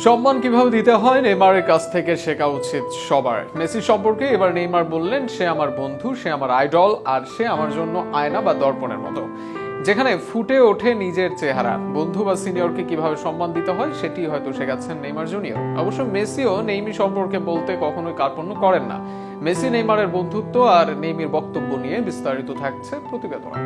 সম্মান কিভাবে দিতে হয় নেইমারের কাছ থেকে শেখা উচিত সবার। মেসি সম্পর্কে এবার নেইমার বললেন, সে আমার বন্ধু, সে আমার আইডল, আর সে আমার জন্য আয়না বা দর্পণের মতো, যেখানে ফুটে ওঠে নিজের চেহারা। বন্ধু বা সিনিয়রকে কিভাবে সম্মান দিতে হয় সেটি হয়তো শেখাচ্ছেন নেইমার জুনিয়র। অবশ্য মেসিও নেইমি সম্পর্কে বলতে কখনোই কার্পণ্য করেন না। মেসি নেইমারের বন্ধুত্ব আর নেইমির বক্তব্য নিয়ে বিস্তারিত থাকছে প্রতিবেদনে।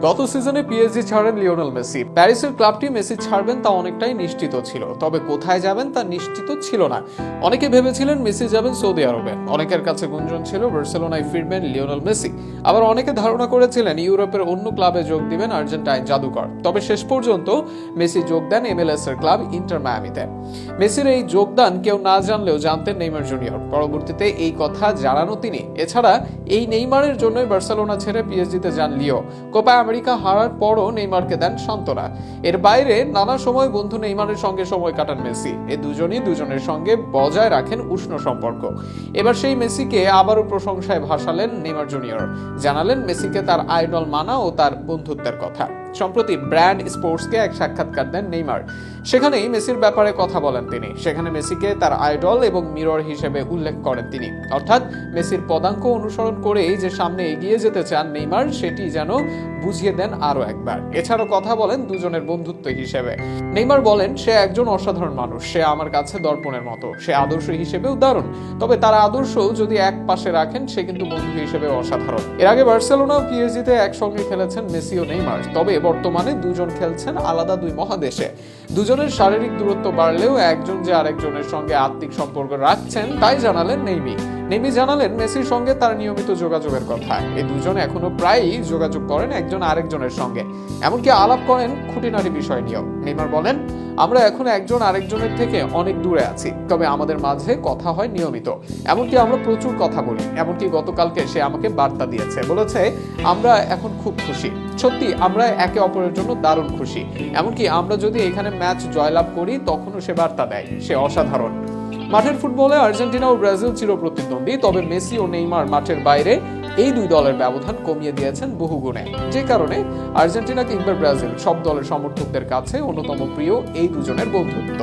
গত সিজনে পিএসজি ছাড়েন লিওনেল মেসি। প্যারিসের ক্লাবটি মেসি ছাড়বেন তা অনেকটাই নিশ্চিত ছিল, তবে কোথায় যাবেন তা নিশ্চিত ছিল না। অনেকে ভেবেছিলেন মেসি যাবেন সৌদি আরবে, অনেকের কাছে গুঞ্জন ছিল বার্সেলোনায় ফিরবেন লিওনেল মেসি, আবার অনেকে ধারণা করেছিলেন ইউরোপের অন্য ক্লাবে যোগ দিবেন আর্জেন্টাইন জাদুকর। তবে শেষ পর্যন্ত মেসি যোগ দেন MLS এর ক্লাব ইন্টার মায়ামিতে। মেসির এই যোগদান কেউ না জানলেও জানতেন নেইমার জুনিয়র। পরবর্তীতে এই কথা জানানো তিনি। এছাড়া এই নেইমারের জন্যই বার্সেলোনা ছেড়ে পিএসজিতে যান লিও। কোপা আমেরিকা হারার পরও নেইমারকে দেন সান্ত্বনা। এর বাইরে নানা সময় বন্ধু নেইমারের সঙ্গে সময় কাটান মেসি। এই দুজনই দুজনের সঙ্গে বজায় রাখেন উষ্ণ সম্পর্ক। এবার সেই মেসিকে আবারও প্রশংসায় ভাসালেন নেইমার জুনিয়র। জানালেন মেসিকে তার আইডল মানা ও তার বন্ধুত্বের কথা। সম্প্রতি ব্র্যান্ড স্পোর্টসকে এক সাক্ষাৎকার দেন নেইমার। সেখানেই মেসির ব্যাপারে কথা বলেন তিনি। সেখানে মেসিকে তার আইডল এবং মিরর হিসেবে উল্লেখ করেন তিনি। অর্থাৎ মেসির পদাঙ্ক অনুসরণ করেই যে সামনে এগিয়ে যেতে চান নেইমার, সেটি যেন বুঝিয়ে দেন আরো একবার। এছাড়াও কথা বলেন দুজনের বন্ধুত্ব হিসেবে। নেইমার বলেন, সে একজন অসাধারণ মানুষ, সে আমার কাছে দর্পণের মতো, সে আদর্শ হিসেবেও দারুণ। তবে তার আদর্শ যদি এক পাশে রাখেন, সে কিন্তু বন্ধু হিসেবে অসাধারণ। এর আগে বার্সেলোনা ও পিএসজিতে একসঙ্গে খেলেছেন মেসি ও নেইমার। তবে বর্তমানে দুজন খেলছেন আলাদা দুই মহাদেশে। দুজনের শারীরিক দূরত্ব বাড়লেও একজন যে আরেকজনের সঙ্গে আত্মিক সম্পর্ক রাখছেন তাই জানালেন নেইমি। নেইমি জানালেন মেসির সঙ্গে তার নিয়মিত যোগাযোগের কথা। এই দুজন এখনো প্রায়ই যোগাযোগ করেন একজন আরেকজনের সঙ্গে, এমনকি আলাপ করেন খুঁটিনাটি বিষয় নিয়েও। নেইমার বলেন, আমরা এখন একজন আরেকজনের থেকে অনেক দূরে আছি, তবে আমাদের মাঝে কথা হয় নিয়মিত। এমনকি আমরা প্রচুর কথা বলি। এমনকি গতকালকে সে আমাকে বার্তা দিয়েছে, বলেছে আমরা এখন খুব খুশি। সত্যি আমরা একে অপরের জন্য দারুণ খুশি। এমনকি আমরা যদি এখানে ম্যাচ জয়লাভ করি তখনও সে বার্তা দেয়, সে অসাধারণ। মাঠের ফুটবলে আর্জেন্টিনা ও ব্রাজিল চিরপ্রতিদ্বন্দ্বী, তবে মেসি ও নেইমার মাঠের বাইরে এই দুই দলের ব্যবধান কমিয়ে দিয়েছেন বহুগুণে। যে কারণে আর্জেন্টিনা কিংবা ব্রাজিল সব দলের সমর্থকদের কাছে অন্যতম প্রিয় এই দুজনের বন্ধুত্ব।